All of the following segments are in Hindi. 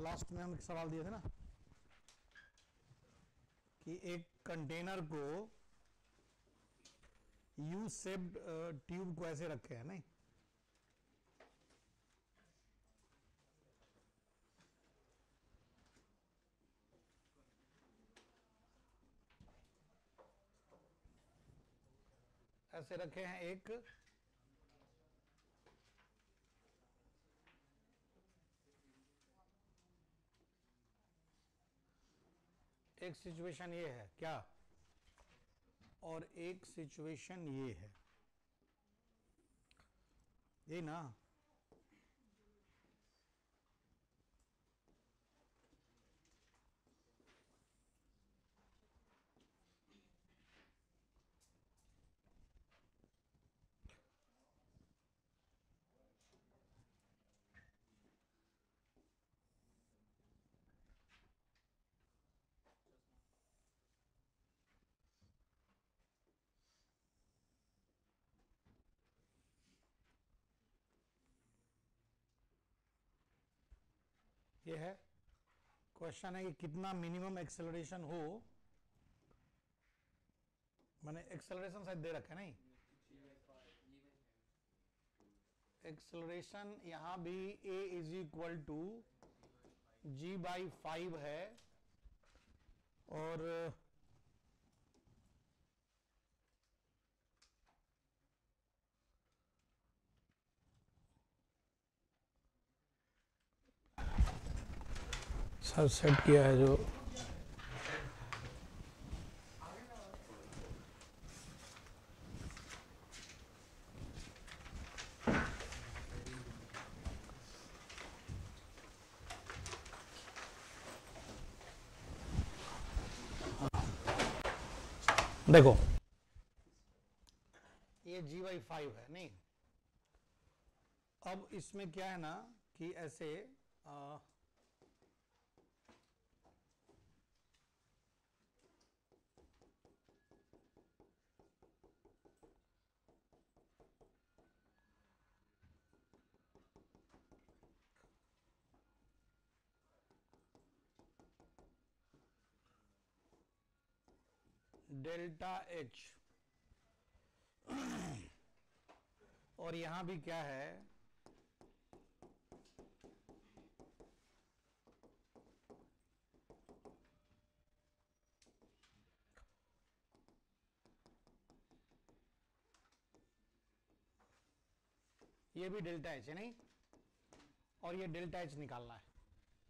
लास्ट में हम एक सवाल दिए थे ना कि एक कंटेनर को यू शेप्ड ट्यूब को ऐसे रखे हैं, नहीं? ऐसे रखे हैं एक सिचुएशन ये है क्या, और एक सिचुएशन ये है, ये ना? ये है क्वेश्चन है कि कितना मिनिमम एक्सेलरेशन हो, मैंने एक्सेलरेशन शायद दे रखा है, नहीं? एक्सेलरेशन यहां भी a is equal to g/5 है, और सब सेट किया है जो देखो ये g/5 है, नहीं? अब इसमें क्या है ना कि ऐसे डेल्टा H, और यहां भी क्या है, ये भी डेल्टा H है, नहीं? और ये डेल्टा H निकालना है।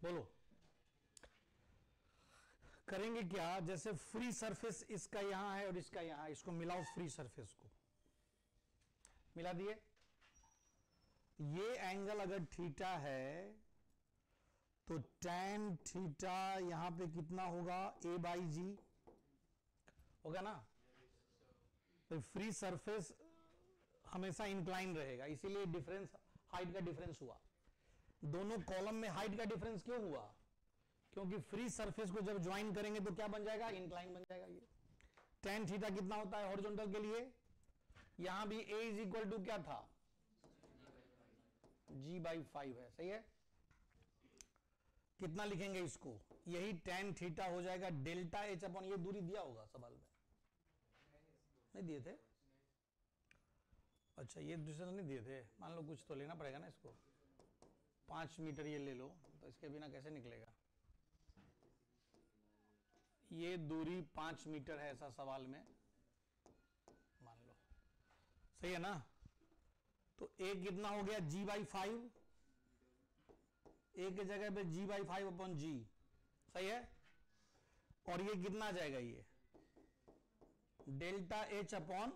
बोलो करेंगे क्या? जैसे फ्री सरफेस इसका यहां है और इसका यहां, इसको मिलाओ, फ्री सरफेस को मिला दिए। ये एंगल अगर थीटा है तो tan थीटा यहां पे कितना होगा? a/g होगा ना? तो फ्री सरफेस हमेशा इंक्लाइन रहेगा, इसीलिए डिफरेंस, हाइट का डिफरेंस हुआ। दोनों कॉलम में हाइट का डिफरेंस क्यों हुआ? क्योंकि फ्री सरफेस को जब ज्वाइन करेंगे तो क्या बन जाएगा? इंक्लाइन बन जाएगा। ये tan थीटा कितना होता है हॉरिजॉन्टल के लिए? यहां भी a इज इक्वल टू क्या था? g/5 है, सही है? कितना लिखेंगे इसको? यही tan थीटा हो जाएगा डेल्टा H अपॉन, ये दूरी दिया होगा सवाल में, नहीं दिए थे? अच्छा ये दूसरे तो नहीं दिए थे, मान लो कुछ तो लेना पड़ेगा ना इसको। 5 मीटर ये ले लो, तो इसके बिना कैसे निकलेगा? ये दूरी 5 मीटर है ऐसा सवाल में मान लो, सही है ना? तो a कितना हो गया? g/5, a के जगह पे g/5 अपॉन g, सही है? और ये कितना आ जाएगा? ये डेल्टा H अपॉन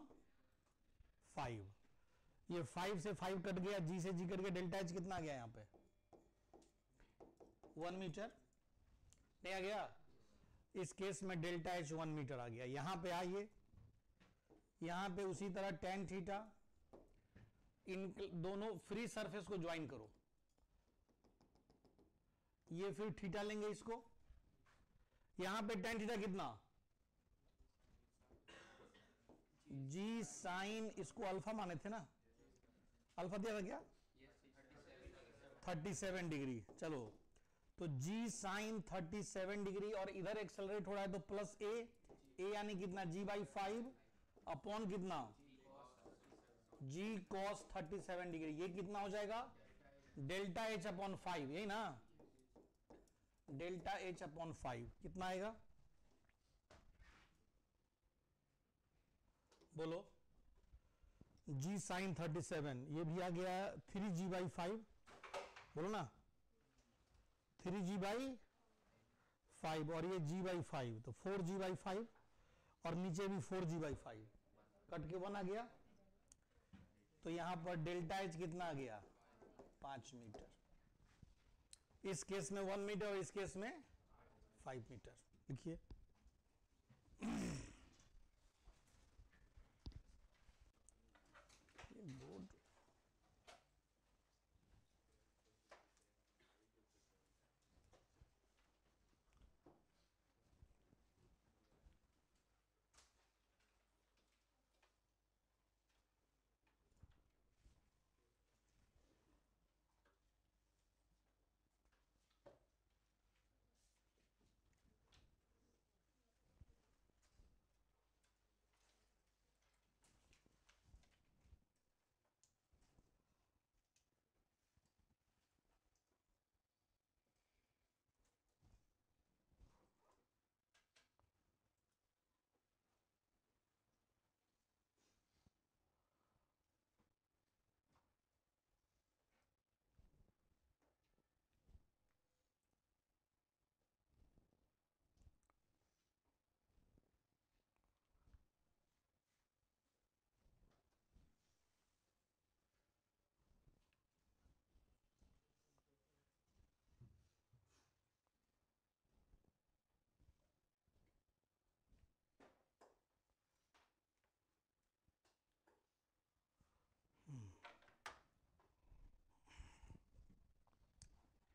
5, ये 5 से 5 कट गया, g से g कट गया, डेल्टा H कितना आ गया यहां पे? 1 मीटर, नहीं आ गया? इस केस में डेल्टा H 1 मीटर आ गया। यहां पे आइए, यहां पे उसी तरह tan थीटा, इन दोनों फ्री सरफेस को ज्वाइन करो, ये फिर थीटा लेंगे इसको, यहां पे tan थीटा कितना? g साइन, इसको अल्फा माने थे ना? अल्फा दिया था क्या? 37 डिग्री। चलो तो जी साइन 37 डिग्री और इधर एक्सेलरेट हो रहा है तो प्लस ए यानी कितना g/5 अपॉन कितना जी कॉस 37 डिग्री, ये कितना हो जाएगा डेल्टा एच अपॉन 5, यही ना, डेल्टा एच अपॉन 5 कितना आएगा बोलो, जी साइन 37, ये भी आ गया 3g/5, बोलो ना 3g/5 और ये g/5 तो 4g/5 और नीचे भी 4g/5 कट के 1 आ गया, तो यहां पर डेल्टा एच कितना आ गया 5 मीटर, इस केस में 1 मीटर और इस केस में 5 मीटर। लिखिए बोर्ड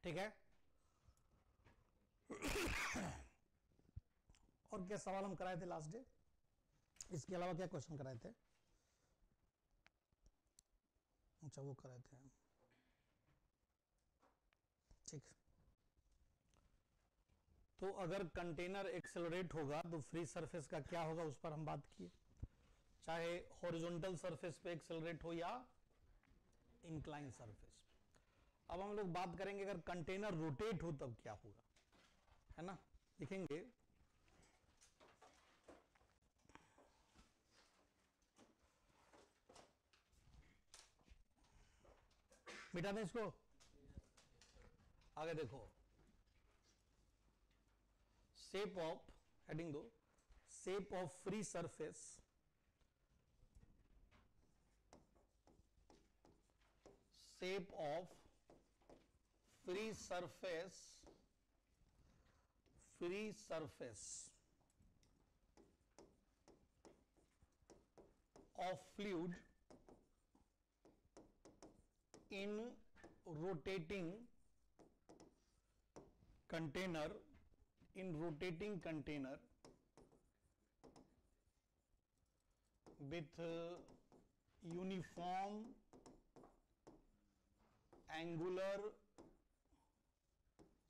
ठीक है। और क्या सवाल हम कराए थे लास्ट डे, इसके अलावा क्या क्वेश्चन कराए थे? अच्छा वो कराए थे, ठीक। तो अगर कंटेनर एक्सेलरेट होगा तो फ्री सरफेस का क्या होगा उस पर हम बात किए, चाहे हॉरिजॉन्टल सरफेस पे एक्सेलरेट हो या इंक्लाइन सरफेस। अब हम लोग बात करेंगे अगर कंटेनर रोटेट हो तब क्या होगा, है ना, लिखेंगे मिटा दें इसको, आगे देखो शेप ऑफ, हेडिंग दो, shape of free surface shape of free surface of fluid in rotating container with uniform angular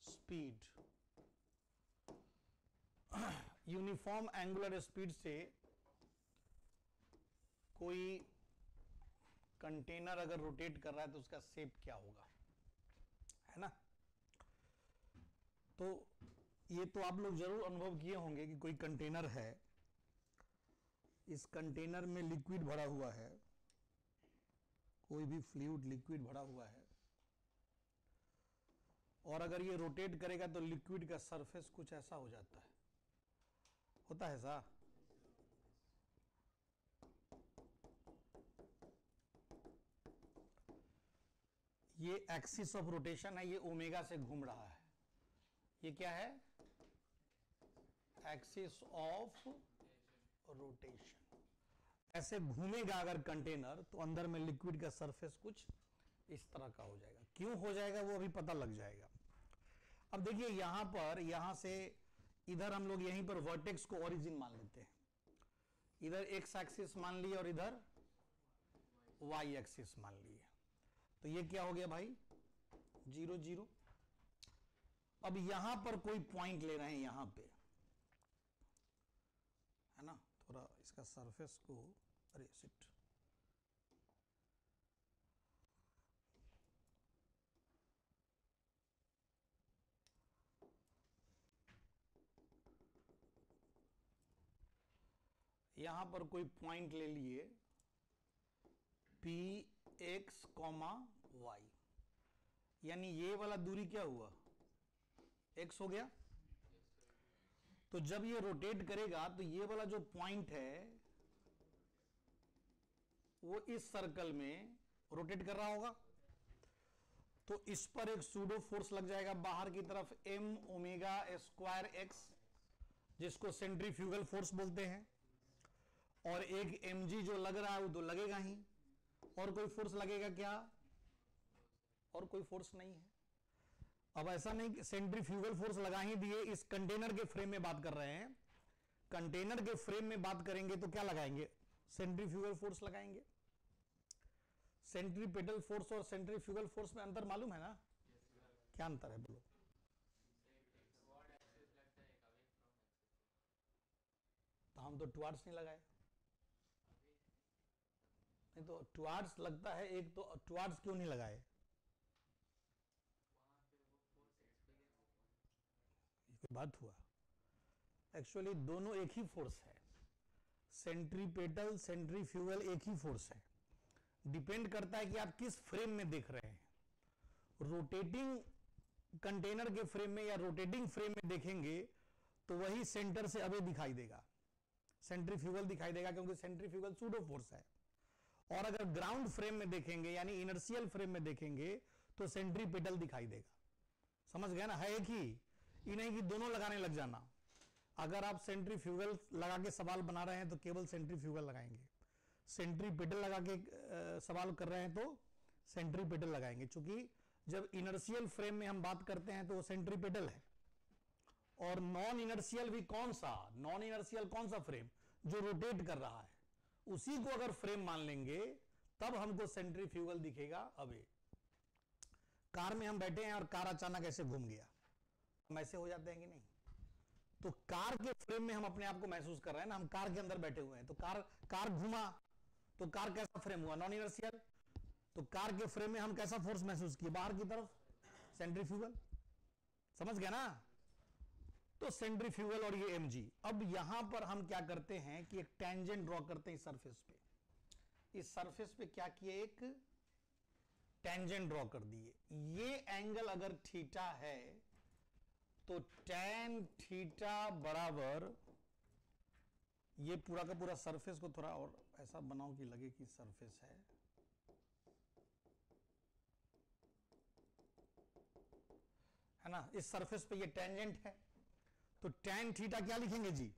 speed, uniform angular speed से कोई कंटेनर अगर रोटेट कर रहा है तो उसका शेप क्या होगा, है ना। तो ये तो आप लोग जरूर अनुभव किए होंगे कि कोई कंटेनर है, इस कंटेनर में लिक्विड भरा हुआ है, कोई भी फ्लूइड लिक्विड भरा हुआ है, और अगर ये रोटेट करेगा तो लिक्विड का सरफेस कुछ ऐसा हो जाता है, होता है ऐसा। ये एक्सिस ऑफ रोटेशन है, ये ओमेगा से घूम रहा है, ये क्या है एक्सिस ऑफ रोटेशन। ऐसे घूमेगा अगर कंटेनर तो अंदर में लिक्विड का सरफेस कुछ इस तरह का हो जाएगा, क्यों हो जाएगा वो अभी पता लग जाएगा। अब देखिए यहां पर, यहां से इधर हम लोग यहीं पर वर्टेक्स को ओरिजिन मान लेते हैं, इधर एक्स एक्सिस मान लिए और इधर वाई एक्सिस मान लिए, तो ये क्या हो गया भाई 0 0, अब यहां पर कोई पॉइंट ले रहे हैं यहां पे, है ना, थोड़ा इसका सरफेस को, अरे शिट, यहां पर कोई पॉइंट ले लिए पी एक्स कॉमा वाई, यानी ये वाला दूरी क्या हुआ, एक्स हो गया। तो जब ये रोटेट करेगा तो ये वाला जो पॉइंट है वो इस सर्कल में रोटेट कर रहा होगा, तो इस पर एक सूडो फोर्स लग जाएगा बाहर की तरफ, एम ओमेगा स्क्वायर एक्स, जिसको सेंट्रीफ्यूगल फोर्स बोलते हैं, और एक mg जो लग रहा है वो तो लगेगा ही, और कोई फोर्स लगेगा क्या, और कोई फोर्स नहीं है। अब ऐसा नहीं कि सेंट्रीफ्यूगल फोर्स लगा ही दिए, इस कंटेनर के फ्रेम में बात कर रहे हैं, कंटेनर के फ्रेम में बात करेंगे तो क्या लगाएंगे, सेंट्रीफ्यूगल फोर्स लगाएंगे। सेंट्रीपेटल फोर्स और सेंट्रीफ्यूगल फोर्स में अंतर मालूम है ना, क्या अंतर है बोलो। तो हम तो टुवार्ड्स नहीं लगाए, नहीं तो टुवार्ड्स लगता है, एक तो टुवार्ड्स क्यों नहीं लगाए, ये बात हुआ। एक्चुअली दोनों एक ही फोर्स है, सेंट्रीपेटल सेंट्रीफ्यूगल एक ही फोर्स है, डिपेंड करता है कि आप किस फ्रेम में देख रहे हैं। रोटेटिंग कंटेनर के फ्रेम में या रोटेटिंग फ्रेम में देखेंगे तो वही सेंटर से अबे दिखाई देगा, सेंट्रीफ्यूगल दिखाई देगा, क्योंकि सेंट्रीफ्यूगल सूडो फोर्स है। और अगर ग्राउंड फ्रेम में देखेंगे यानी इनर्शियल फ्रेम में देखेंगे तो सेंट्रीपेटल दिखाई देगा। समझ गए ना, है एक ही, ये नहीं कि दोनों लगाने लग जाना। अगर आप सेंट्रीफ्यूगल लगा के सवाल बना रहे हैं तो केवल सेंट्रीफ्यूगल लगाएंगे, सेंट्रीपेटल लगा के सवाल कर रहे हैं तो सेंट्रीपेटल लगाएंगे, क्योंकि जब इनर्शियल फ्रेम में हम बात करते हैं तो वो सेंट्रीपेटल है। और नॉन इनर्शियल भी कौन सा, नॉन इनर्शियल कौन सा फ्रेम, जो रोटेट कर रहा है, उसी को अगर फ्रेम मान लेंगे तब हमको सेंट्रीफ्यूगल दिखेगा। अबे कार में हम बैठे हैं और कार अचानक ऐसे घूम गया, हम ऐसे हो जाते हैं कि नहीं, तो कार के फ्रेम में हम अपने आप को महसूस कर रहे हैं ना, हम कार के अंदर बैठे हुए हैं, तो कार घूमा तो कार कैसा फ्रेम हुआ, नॉन इनर्शियल। तो कार के फ्रेम में हम कैसा फोर्स महसूस किए, बाहर की तरफ, सेंट्रीफ्यूगल। समझ गया ना, तो सेंट्रीफ्यूगल और ये mg। अब यहां पर हम क्या करते हैं कि एक टेंजेंट ड्रॉ करते हैं इस सरफेस पे, इस सरफेस पे क्या किए, एक टेंजेंट ड्रॉ कर दिए। ये एंगल अगर थीटा है तो tan थीटा बराबर, ये पूरा का पूरा सरफेस को थोड़ा और ऐसा बनाओ कि लगे कि सरफेस है ना, इस सरफेस पे ये टेंजेंट है, तो tan थीटा क्या लिखेंगे जी,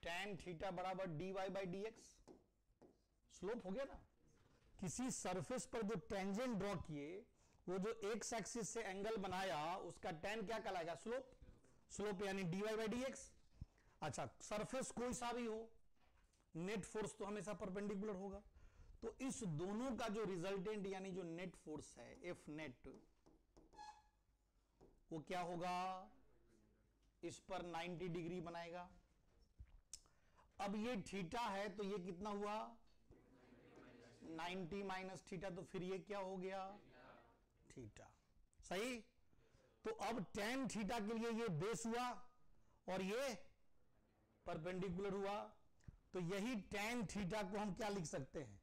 tan थीटा बराबर dy by D x, slope हो गया ना। किसी सरफेस पर जो टेंजेंट ड्रॉ किए, वो जो एक्स एक्सिस से एंगल बनाया, उसका tan क्या कहलाएगा, स्लोप, स्लोप यानी dy बाई डी एक्स। अच्छा, सरफेस कोई सा भी हो, नेट फोर्स तो हमेशा परपेंडिकुलर होगा, तो इस दोनों का जो रिजल्टेंट यानी जो नेट फोर्स है एफ नेट, वो क्या होगा, इस पर 90 डिग्री बनाएगा। अब ये थीटा है तो ये कितना हुआ, 90 माइनस थीटा, तो फिर ये क्या हो गया, थीटा। सही, तो अब tan थीटा के लिए ये बेस हुआ और ये परपेंडिकुलर हुआ, तो यही tan थीटा को हम क्या लिख सकते हैं,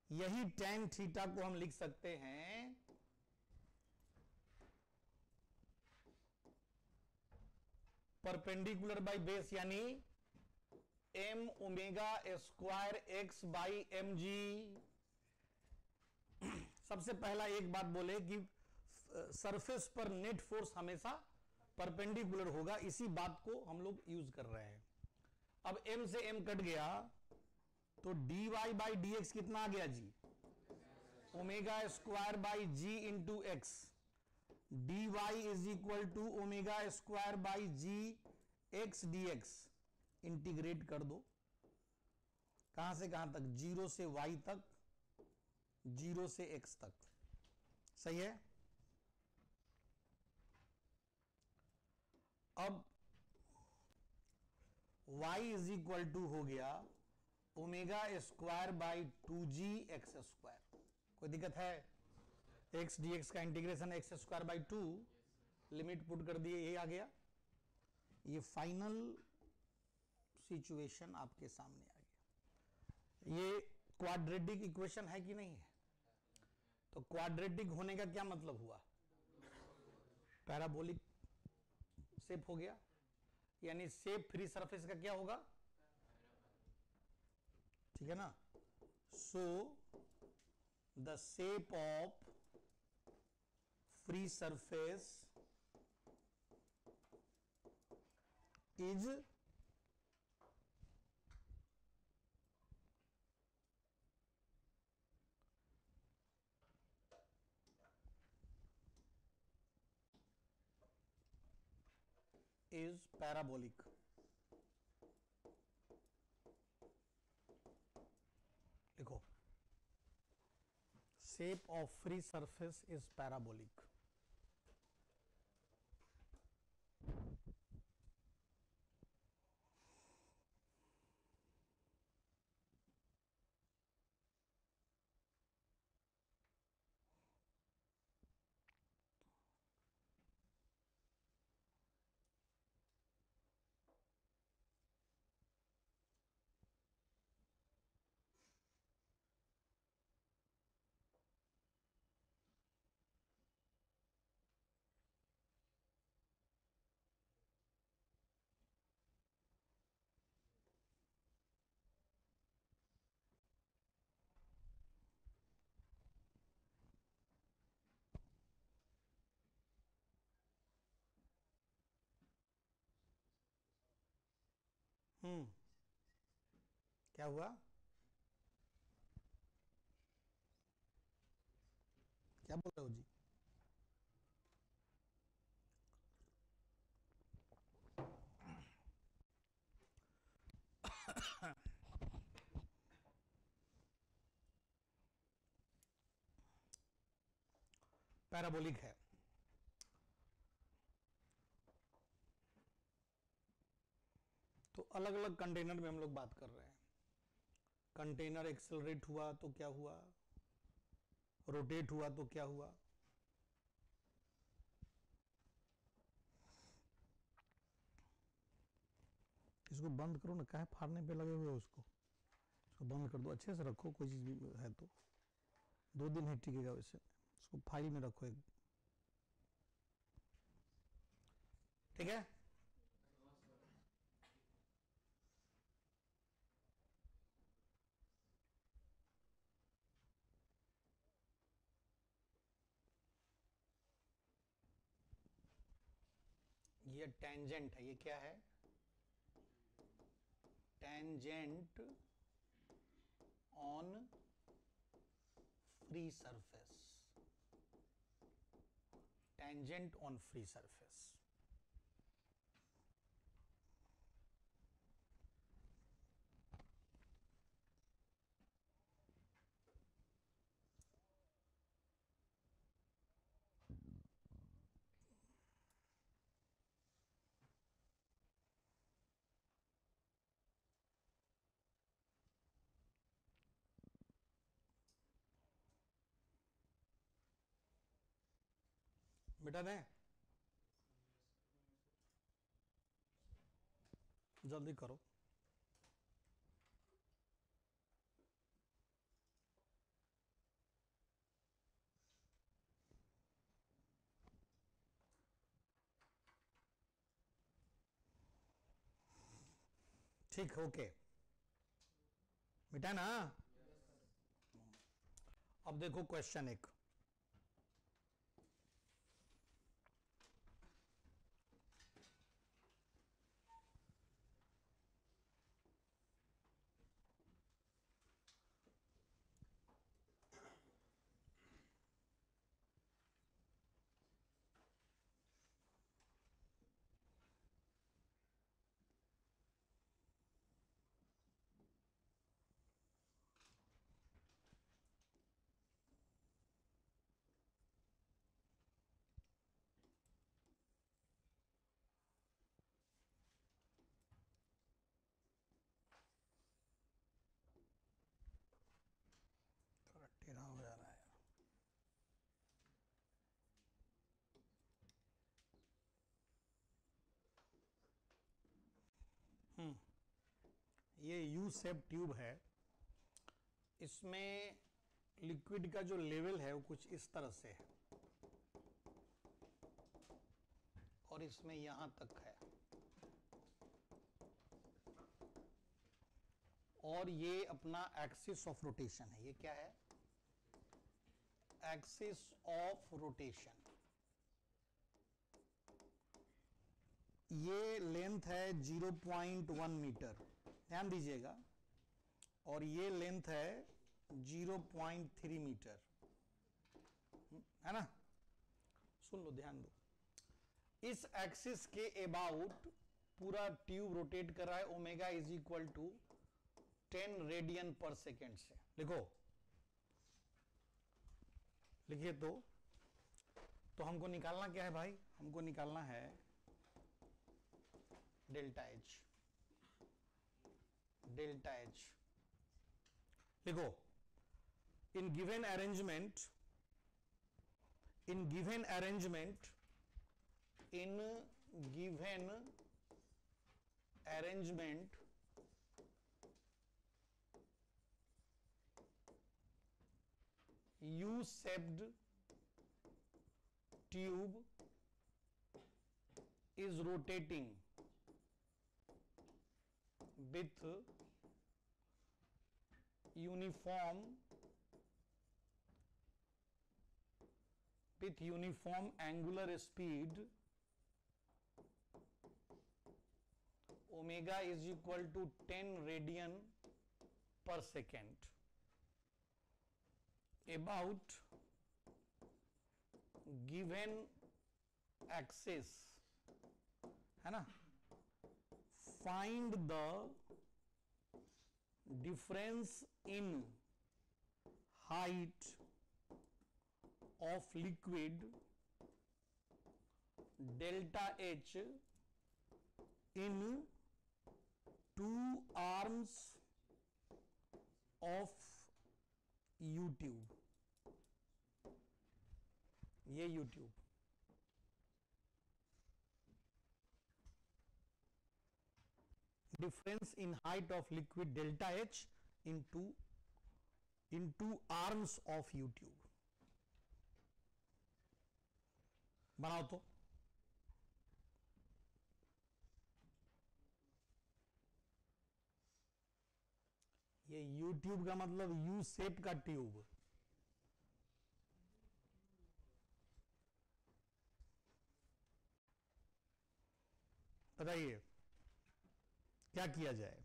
यही tan थीटा को हम लिख सकते हैं परपेंडिकुलर बाई बेस, यानी m omega square x by mg। सबसे पहला एक बात बोले कि सरफेस पर नेट फोर्स हमेशा परपेंडिकुलर होगा, इसी बात को हम लोग यूज कर रहे हैं। अब m से m कट गया तो dy बाई डी एक्स कितना आ गया जी, omega square by g into x, dy is equal to omega square by g x d x. Integrate कर दो, कहां से कहां तक, 0 से y तक, 0 से x तक। सही है। अब y इज इक्वल टू हो गया omega square by 2g x²। कोई दिक्कत है? x dx का integration x² by 2, limit put कर दिए, ये आ गया। ये फाइनल सिचुएशन आपके सामने आ गया। ये क्वाड्रेटिक इक्वेशन है कि नहीं है? तो क्वाड्रेटिक होने का क्या मतलब हुआ? पैराबोलिक शेप हो गया, यानी शेप फ्री सरफेस का क्या होगा? ठीक है ना? So the shape of free surface is parabolic. लिखो, shape of free surface is parabolic. क्या हुआ? क्या बोल रहे हो जी? पैराबोलिक है। तो अलग अलग कंटेनर में हम लोग बात कर रहे हैं। कंटेनर एक्सेलरेट हुआ तो क्या हुआ, रोटेट हुआ तो क्या हुआ। इसको बंद करो ना, काहे फाड़ने पे लगे हुए हो? उसको बंद कर दो, अच्छे से रखो। कोई चीज भी है तो 2 दिन ही टिकेगा वैसे। इसको फाइल में रखो एक, ठीक है? ये टेंजेंट है। ये क्या है? Tangent on free surface. Tangent on free surface. बेटा दें, जल्दी करो। ठीक, ओके बेटा ना। अब देखो क्वेश्चन एक। ये यू शेप ट्यूब है, इसमें लिक्विड का जो लेवल है वो कुछ इस तरह से है और इसमें यहां तक है, और ये अपना एक्सिस ऑफ रोटेशन है। ये क्या है? Axis of rotation. ये लेंथ है 0.1 मीटर, ध्यान दीजिएगा, और ये लेंथ है 0.3 मीटर, है ना? सुन लो, ध्यान दो। इस एक्सिस के अबाउट पूरा ट्यूब रोटेट कर रहा है। Omega is equal to 10 radian per second से। लिखिए तो हमको निकालना क्या है भाई? हमको निकालना है डेल्टा एच। डेल्टा एच लिखो, in given arrangement U-shaped tube is rotating with uniform angular speed, omega is equal to 10 radian per second, about given axis, है ना? Find the difference in height of liquid delta H in two arms of U tube. ये U tube, difference in height of liquid delta H in two arms of U tube. बनाओ तो। ये U ट्यूब का मतलब U शेप का ट्यूब। बताइए क्या किया जाए?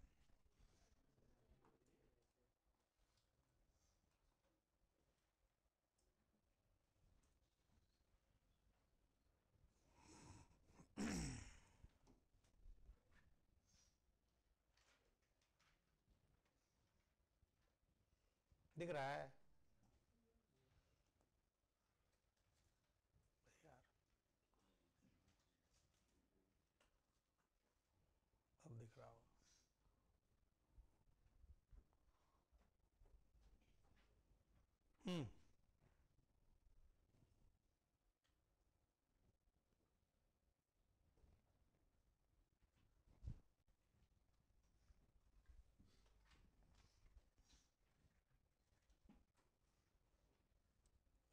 दिख रहा है यार? अब दिख रहा होगा।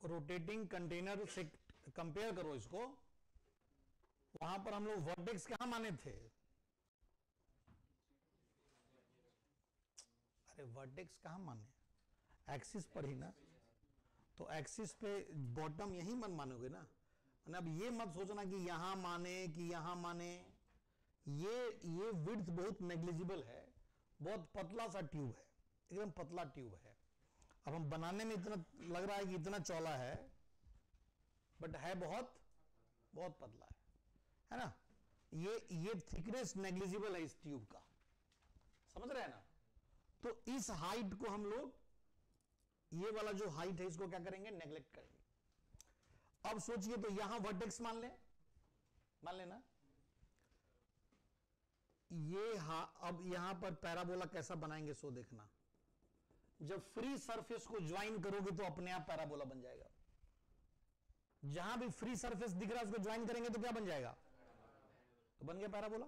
रोटेटिंग कंटेनर से कंपेयर करो इसको। वहां पर हम लोग वर्टेक्स कहां माने थे? अरे वर्टेक्स कहां माने? एक्सिस पर ही ना। तो एक्सिस पे बॉटम यही मन मानोगे ना। अब ये मत सोचना कि यहां माने कि यहां माने। ये विड्थ बहुत नेग्लिजिबल है, बहुत पतला सा ट्यूब है, एकदम पतला ट्यूब है। अब हम बनाने में इतना लग रहा है कि इतना चौड़ा है, बट है बहुत बहुत पतला है ना? ये थिकनेस नेग्लिजिबल है इस ट्यूब का, समझ रहे हैं ना? तो इस हाइट को हम लोग, ये वाला जो हाइट है इसको क्या करेंगे? नेग्लेक्ट करेंगे। अब सोचिए, तो यहां वर्टेक्स मान लेना ये। अब यहां पर पैराबोला कैसा बनाएंगे सो देखना। जब फ्री सरफेस को ज्वाइन करोगे तो अपने आप पैराबोला बन जाएगा। जहां भी फ्री सरफेस दिख रहा है उसको ज्वाइन करेंगे तो क्या बन जाएगा? तो बन गया पैराबोला।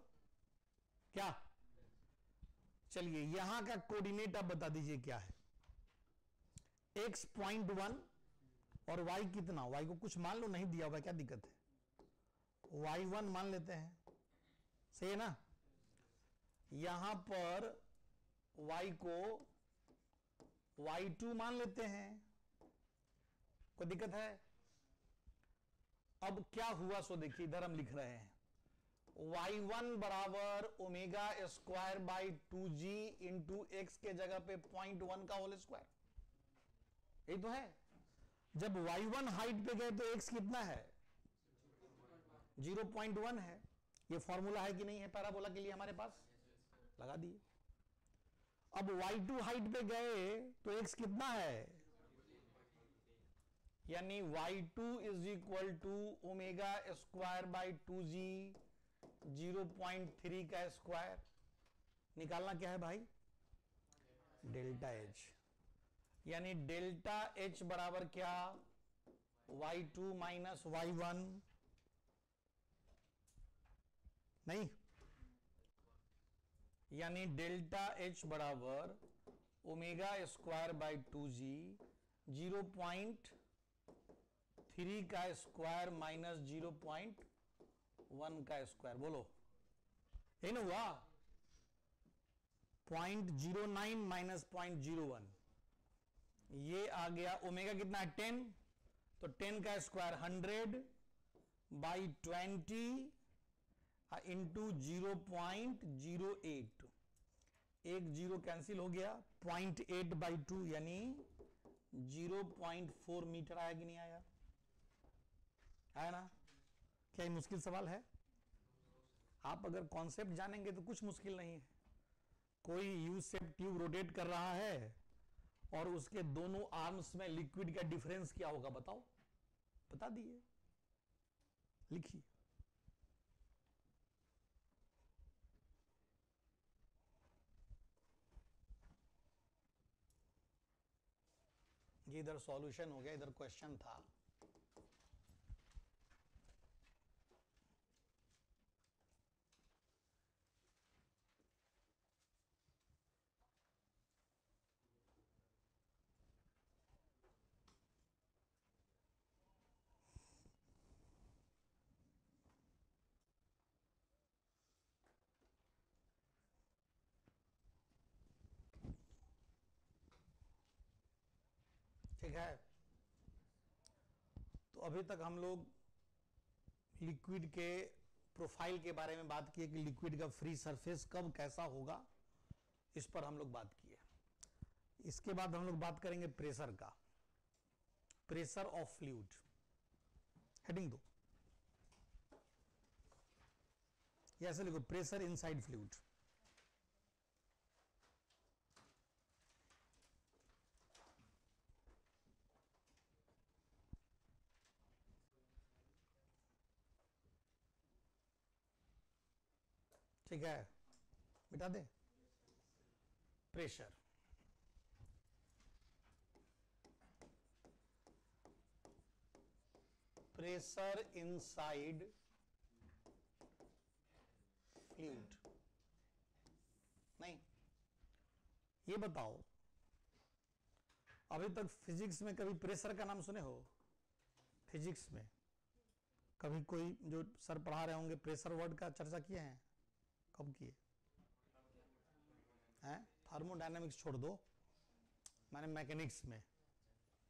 क्या चलिए यहां का कोऑर्डिनेट आप बता दीजिए क्या है। x 0.1 और y कितना, y को कुछ मान लो, नहीं दिया हुआ क्या दिक्कत है, y1 मान लेते हैं, सही है ना। यहां पर y को y2 मान लेते हैं, कोई दिक्कत है। अब क्या हुआ सो देखिए, इधर हम लिख रहे हैं y1 बराबर omega square by 2g into x के जगह पे 0.1 का होल स्क्वायर, यही तो है। जब y1 हाइट पे गए तो x कितना है, 0.1 है। ये फॉर्मूला है कि नहीं है पैराबोला के लिए हमारे पास, लगा दिए। अब y2 हाइट पे गए तो x कितना है, यानी y2 is equal to omega square by 2g 0.3 का स्क्वायर। निकालना क्या है भाई, डेल्टा एच, यानी डेल्टा एच बराबर क्या, y2 माइनस y1, नहीं, यानी डेल्टा एच बराबर ओमेगा स्क्वायर बाई 2g 0.3 का स्क्वायर माइनस 0.1 का स्क्वायर। बोलो यही ना हुआ, 0.09 माइनस 0.01, ये आ गया। ओमेगा कितना है 10, तो 10 का स्क्वायर 100 बाई 20 इंटू 0.08, एक जीरो कैंसिल हो गया, 0.8 बाई 2 यानी 0.4 मीटर आया कि नहीं आया, है ना। क्या ये मुश्किल सवाल है, आप अगर कॉन्सेप्ट जानेंगे तो कुछ मुश्किल नहीं है। कोई यू शेप ट्यूब रोटेट कर रहा है और उसके दोनों आर्म्स में लिक्विड का डिफरेंस क्या होगा बताओ, बता दिए, लिखिए। ये इधर सॉल्यूशन हो गया, इधर क्वेश्चन था। ठीक है, तो अभी तक हम लोग लिक्विड के प्रोफाइल के बारे में बात किए कि लिक्विड का फ्री सरफेस कब कैसा होगा, इस पर हम लोग बात किए। इसके बाद हम लोग बात करेंगे प्रेशर का, प्रेशर ऑफ फ्लूइड। हेडिंग दो, या ऐसे लिखो, प्रेशर इनसाइड फ्लूइड। ठीक है, मिटा दे। Pressure, pressure inside fluid. नहीं, ये बताओ, अभी तक फिजिक्स में कभी प्रेशर का नाम सुने हो? फिजिक्स में कभी कोई जो सर पढ़ा रहे होंगे प्रेशर वर्ड का चर्चा किए हैं? कब किए हैं? थर्मोडायनेमिक्स छोड़ दो, मैंने मैकेनिक्स में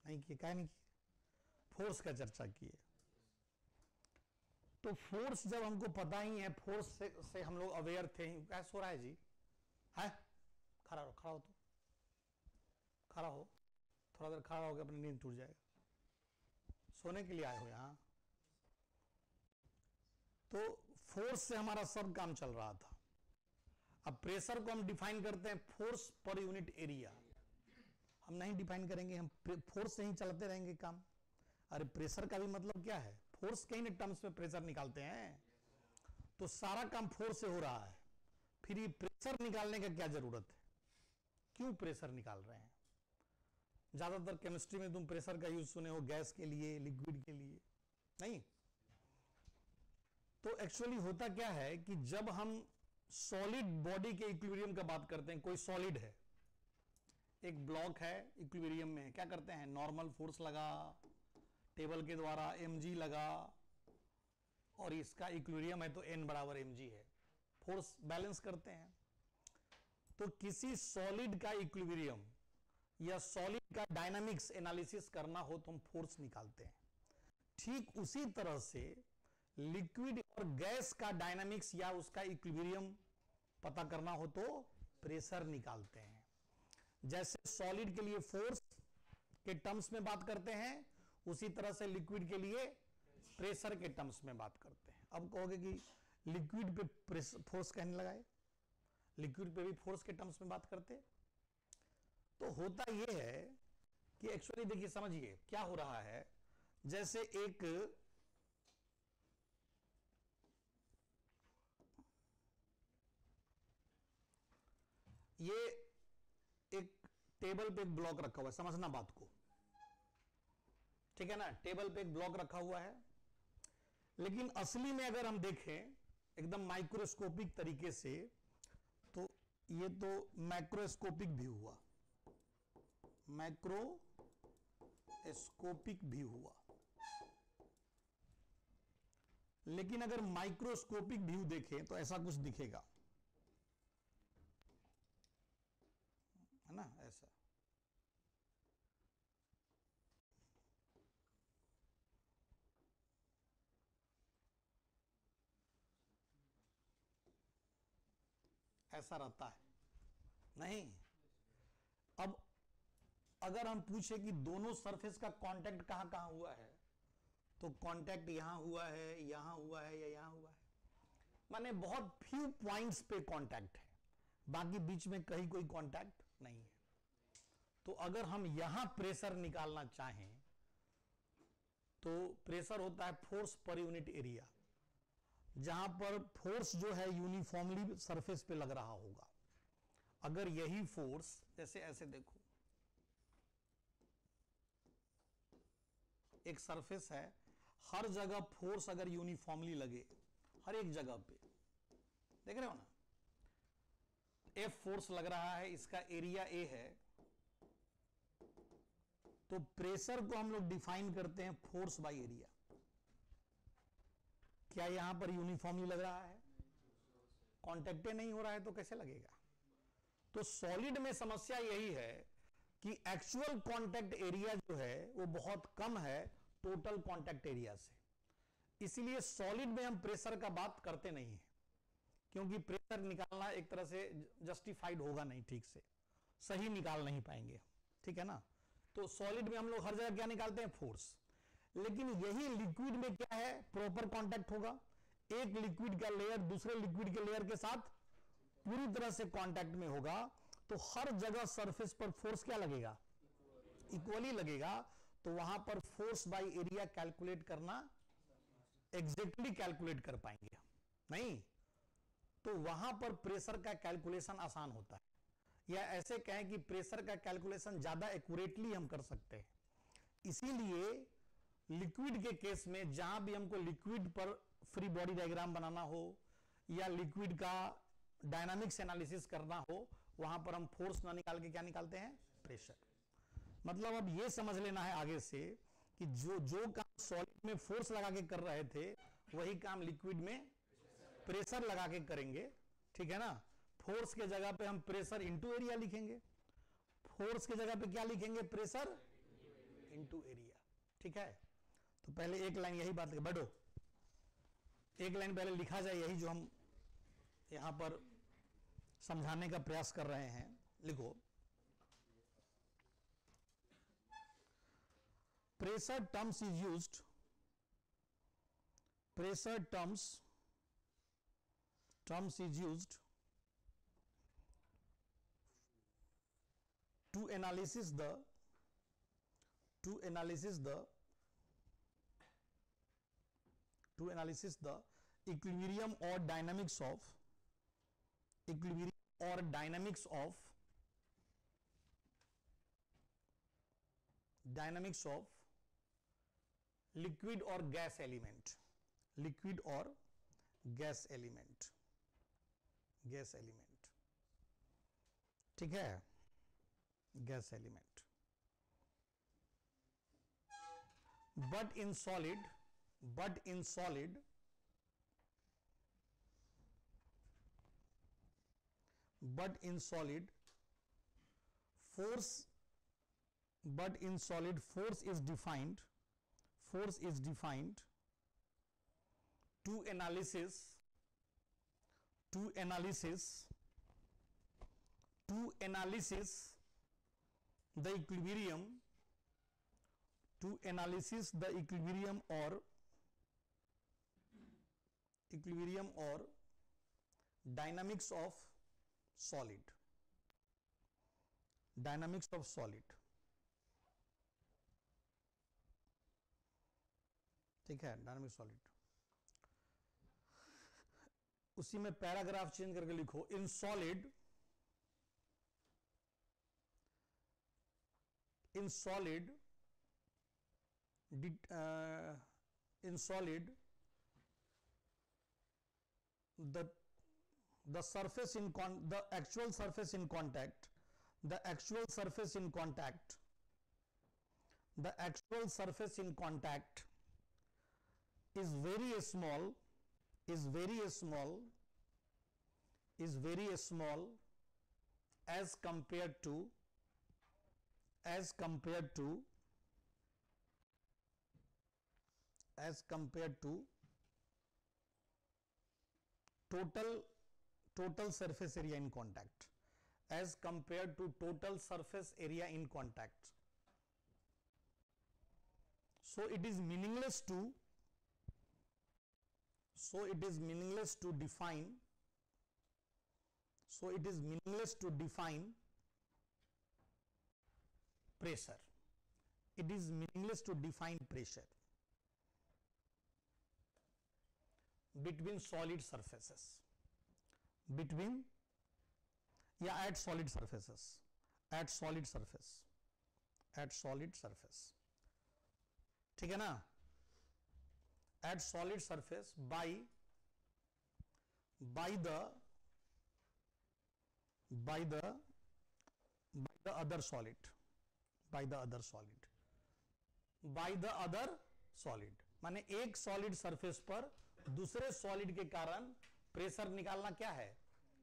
नहीं किए। क्या नहीं किए? फोर्स का चर्चा किए। तो फोर्स जब हमको पता ही है, फोर्स से हम लोग अवेयर थे। क्या सो रहा है जी? है, खड़ा रहो, खड़ा हो, तो खड़ा हो, थोड़ा देर खड़ा होकर अपनी नींद टूट जाएगा। सोने के लिए आए हो यहां। तो फोर्स से हमारा सब काम चल रहा था। अब प्रेशर को हम डिफाइन करते हैं फोर्स पर यूनिट एरिया। हम नहीं डिफाइन करेंगे, हम फोर्स से ही चलते रहेंगे काम। अरे प्रेशर का भी मतलब क्या है? फोर्स के ही टर्म्स में प्रेशर निकालते हैं, तो सारा काम फोर्स से हो रहा है। फिर ये प्रेशर निकालने का क्या जरूरत है? क्यों प्रेशर निकाल रहे हैं? ज्यादातर केमिस्ट्री में तुम प्रेशर का यूज सुने हो गैस के लिए, लिक्विड के लिए, नहीं। तो एक्चुअली होता क्या है कि जब हम सॉलिड बॉडी के इक्विलिब्रियम का बात करते हैं। कोई सॉलिड है, एक ब्लॉक है, इक्विलिब्रियम में, क्या करते हैं, नॉर्मल फोर्स लगा, टेबल के द्वारा mg लगा, और इसका इक्विलिब्रियम है तो n बराबर mg है, फोर्स बैलेंस करते हैं। तो किसी सॉलिड का इक्विलिब्रियम या सॉलिड का डायनामिक्स एनालिसिस करना हो तो हम फोर्स निकालते हैं। ठीक उसी तरह से लिक्विड और गैस का डायनामिक्स या उसका इक्विलिब्रियम पता करना हो तो प्रेशर निकालते हैं। जैसे सॉलिड के लिए फोर्स के टर्म्स में बात करते हैं, उसी तरह से लिक्विड के लिए प्रेशर के टर्म्स में बात करते हैं। अब कहोगे कि लिक्विड पे फोर्स कहने लगाए, लिक्विड पे भी फोर्स के टर्म्स में बात करते। तो होता यह है कि एक्चुअली देखिए, समझिए क्या हो रहा है। जैसे एक ये एक टेबल पे एक ब्लॉक रखा हुआ है, समझना बात को, ठीक है ना। टेबल पे एक ब्लॉक रखा हुआ है, लेकिन असली में अगर हम देखें एकदम माइक्रोस्कोपिक तरीके से, तो ये तो मैक्रोस्कोपिक व्यू हुआ, मैक्रोस्कोपिक व्यू हुआ। लेकिन अगर माइक्रोस्कोपिक व्यू देखें तो ऐसा कुछ दिखेगा, है ना, ऐसा। ऐसा रहता है नहीं। अब अगर हम पूछे कि दोनों सरफेस का कांटेक्ट कहां कहां हुआ है, तो कांटेक्ट यहां हुआ है, यहां हुआ है, या यहां हुआ है, माने बहुत फ्यू पॉइंट्स पे कांटेक्ट है, बाकी बीच में कहीं कोई कांटेक्ट नहीं है। तो अगर हम यहां प्रेशर निकालना चाहें तो प्रेशर होता है फोर्स पर यूनिट एरिया, जहां पर फोर्स जो है यूनिफॉर्मली सरफेस पे लग रहा होगा। अगर यही फोर्स, जैसे ऐसे देखो, एक सरफेस है, हर जगह फोर्स अगर यूनिफॉर्मली लगे, हर एक जगह पे, देख रहे हो ना, F फोर्स लग रहा है, इसका एरिया A है, तो प्रेशर को हम लोग डिफाइन करते हैं फोर्स बाय एरिया। क्या यहां पर यूनिफॉर्मली लग रहा है? कांटेक्ट नहीं हो रहा है तो कैसे लगेगा? तो सॉलिड में समस्या यही है कि एक्चुअल कांटेक्ट एरिया जो है वो बहुत कम है टोटल कांटेक्ट एरिया से। इसलिए सॉलिड में हम प्रेशर का बात करते नहीं है, क्योंकि प्रेशर निकालना एक तरह से जस्टिफाइड होगा नहीं, ठीक से सही निकाल नहीं पाएंगे, ठीक है ना। तो सॉलिड में हम लोग हर जगह क्या निकालते हैं? फोर्स। लेकिन यही लिक्विड में क्या है? प्रॉपर कांटेक्ट होगा, एक लिक्विड का लेयर दूसरे लिक्विड के लेयर के साथ पूरी तरह से कांटेक्ट में होगा, तो हर जगह सरफेस पर फोर्स क्या लगेगा? इक्वली लगेगा। तो वहां पर फोर्स बाय एरिया कैलकुलेट करना एग्जैक्टली कैलकुलेट कर पाएंगे नहीं, तो वहां पर प्रेशर का कैलकुलेशन आसान होता है, या ऐसे कहें कि प्रेशर का कैलकुलेशन ज्यादा एक्यूरेटली हम कर सकते हैं। इसीलिए लिक्विड के केस में जहां भी हमको लिक्विड पर फ्री बॉडी डायग्राम बनाना हो या लिक्विड का डायनामिक्स एनालिसिस करना हो, वहां पर हम फोर्स ना निकाल के क्या निकालते हैं? प्रेशर। मतलब अब यह समझ लेना है आगे से कि जो काम सॉलिड में फोर्स लगा के कर रहे थे, वही काम लिक्विड में प्रेशर लगा के करेंगे, ठीक है ना। फोर्स के जगह पे हम प्रेशर इंटू एरिया लिखेंगे, फोर्स के जगह पे क्या लिखेंगे? प्रेशर इंटू एरिया, ठीक है। तो पहले एक लाइन यही बात बढ़ो, एक लाइन पहले लिखा जाए, यही जो हम यहां पर समझाने का प्रयास कर रहे हैं। लिखो, pressure terms is used, pressure terms is used to analysis the equilibrium or dynamics of liquid or gas element, gas element, ठीक है, gas element. But in solid, but in solid force, but in solid force is defined to analysis the equilibrium, to analysis the equilibrium or dynamics of solid, ठीक है, डायनामिक सॉलिड। उसी में पैराग्राफ चेंज करके लिखो, in solid the surface in the actual surface in contact is very small as compared to total surface area in contact, as compared to total surface area in contact. So it is meaningless to define pressure. It is meaningless to define pressure between solid surfaces, at solid surfaces, ठीक है ना, at solid surface by the other solid, माने एक सॉलिड सरफेस पर दूसरे सॉलिड के कारण प्रेशर निकालना क्या है,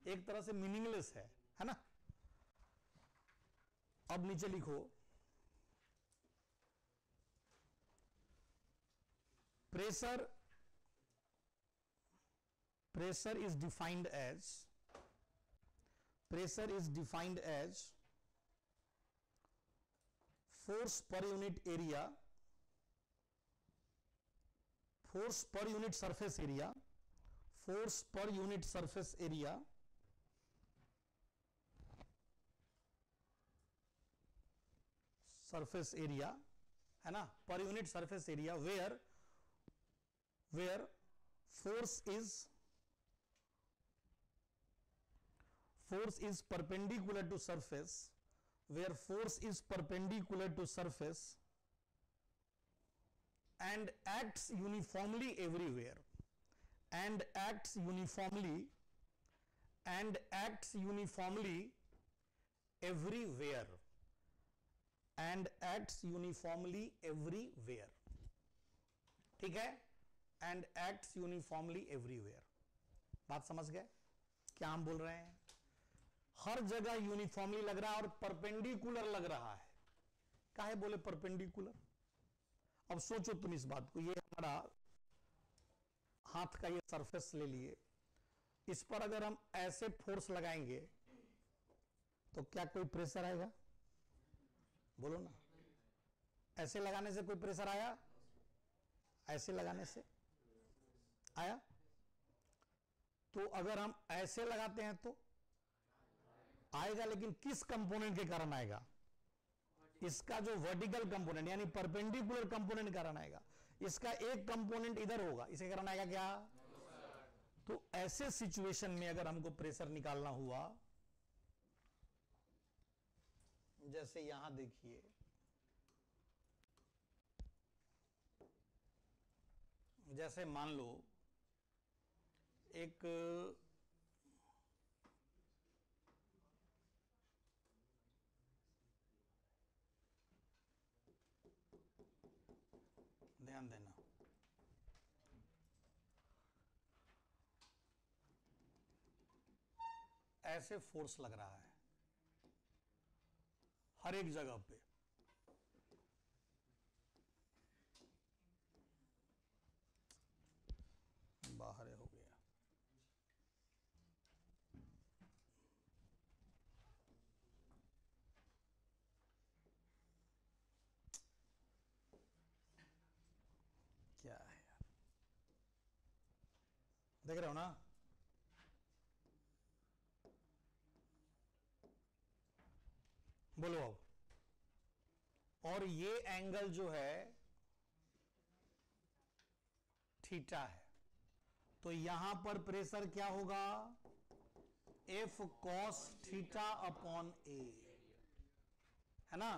एक तरह से मीनिंगलेस है ना। अब नीचे लिखो, pressure is defined as force per unit area, force per unit surface area, है ना, per unit surface area where force is perpendicular to surface, and acts uniformly everywhere, and acts uniformly everywhere, ठीक है, and acts uniformly everywhere। बात समझ गए क्या हम बोल रहे हैं? हर जगह यूनिफॉर्मली लग रहा है और परपेंडिकुलर लग रहा है। काहे बोले परपेंडिकुलर? अब सोचो तुम इस बात को, ये हमारा हाथ का ये सरफेस ले लिए, इस पर अगर हम ऐसे फोर्स लगाएंगे तो क्या कोई प्रेशर आएगा? बोलो ना, ऐसे लगाने से कोई प्रेशर आया? ऐसे लगाने से आया? तो अगर हम ऐसे लगाते हैं तो आएगा, लेकिन किस कंपोनेंट के कारण आएगा? इसका जो वर्टिकल कंपोनेंट यानी परपेंडिकुलर कंपोनेंट के कारण आएगा। इसका एक कंपोनेंट इधर होगा, इसके कारण आएगा क्या? तो ऐसे सिचुएशन में अगर हमको प्रेशर निकालना हुआ, जैसे यहां देखिए, जैसे मान लो एक ऐसे फोर्स लग रहा है हर एक जगह पे। बाहर हो गया। क्या है यार, देख रहे हो ना? बोलो अब। और ये एंगल जो है थीटा है, तो यहां पर प्रेशर क्या होगा? एफ कॉस थीटा अपॉन ए, है ना?